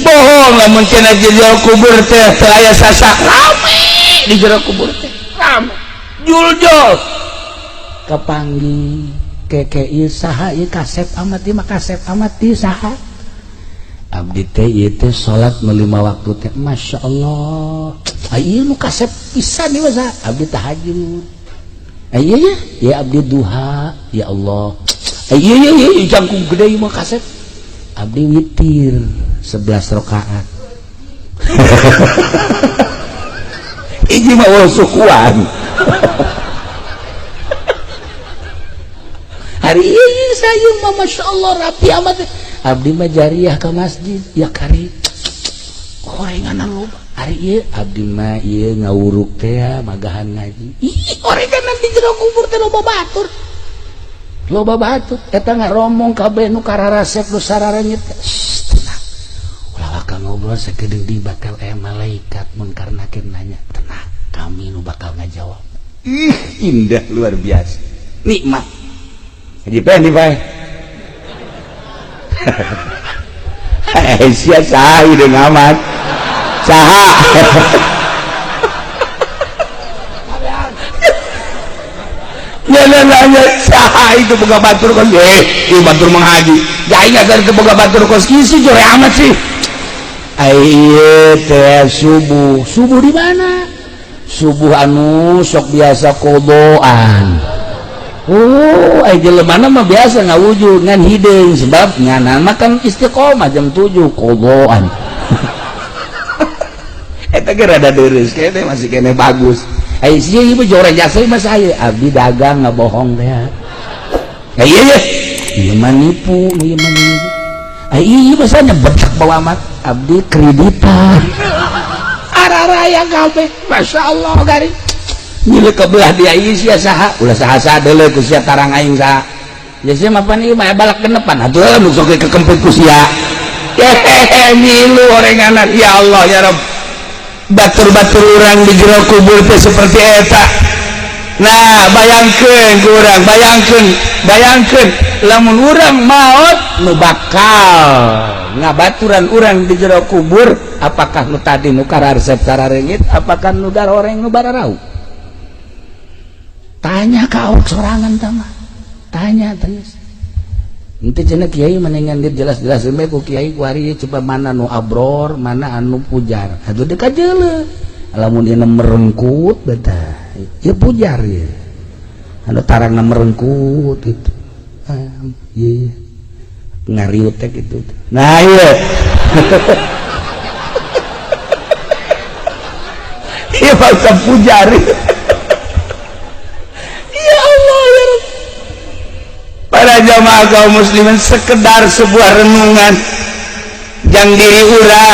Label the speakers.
Speaker 1: bohong lamun cenah di jero kubur teh teu aya sasak rame di jero kubur teh rame juljol kapanggih keke ieu saha ieu kasep amat ieu mah kasep amat ieu saha abdi teh ieu teh salat nu 5 waktu teh masyaallah ieu nu kasep pisan ieu mah abdi tahajud ieu ya abdi duha ya Allah ieu jangkung gede ieu mah kasep abdi witir 11 rakaat ini mah sukuan hari ini saya mah masya Allah rapi amat abdi mah jariah ke masjid ya kari orenganan loba hari ieu abdi mah ieu ngawuruk teh magahan ngaji ih orenganan di jero kubur teh loba batur eta ngaromong kabeh nu kararasep nu sararengit tenang ulah bakal ngobrol sakedeung di bakal malaikat munkar nakir nanya tenang kami nu bakal ngajawab indah luar biasa nikmat jadi pengen dipae sia saha ieu ngamat saha nanya saha itu boga batur kos ieu batur menghaji jaing agar teu boga batur kos kisi jore amat sih ieu teh subuh di mana subuh anu sok biasa kodoan jelemana mah biasa ngawujud ngan hideung sebab nyanan makan istiqomah jam 7 kodoan eta ge rada deureus kene masih kene bagus sia ieu jore jasa mah saya abdi dagang ngabohong teh ieu mah nipu ieu mah sana bedak bawa amat abdi kreditan araraya kabeh masyaallah gari milik kebelah dia ieu sia saha ulah saha-saha deuleu ku sia tarang aing saha ya sia mah pan ieu mah balak genepan atuh nu sok kekempet ku sia milu orenganan ya Allah ya Rabb batur-batur orang di jero kubur teh seperti eta nah bayangkeun urang bayangkeun lamun urang maot nu bakal ngabaturan urang di jero kubur apakah nu tadi nu kararesep sararengit apakah nu daroreng nu bararau tanya ka awak sorangan tama tanya terus ente cenah kiai menengan dia jelas-jelaseme ku kiai ku hari coba mana nu abror mana anu pujar atuh deuk kajeuleuh lamun ieu merengkut betah ieu pujar ieu anu tarangna merengkut gitu ieu ngariut teh gitu nah ieu ieu bangsa pujar para jamaah kaum muslimin sekedar sebuah renungan yang diri urang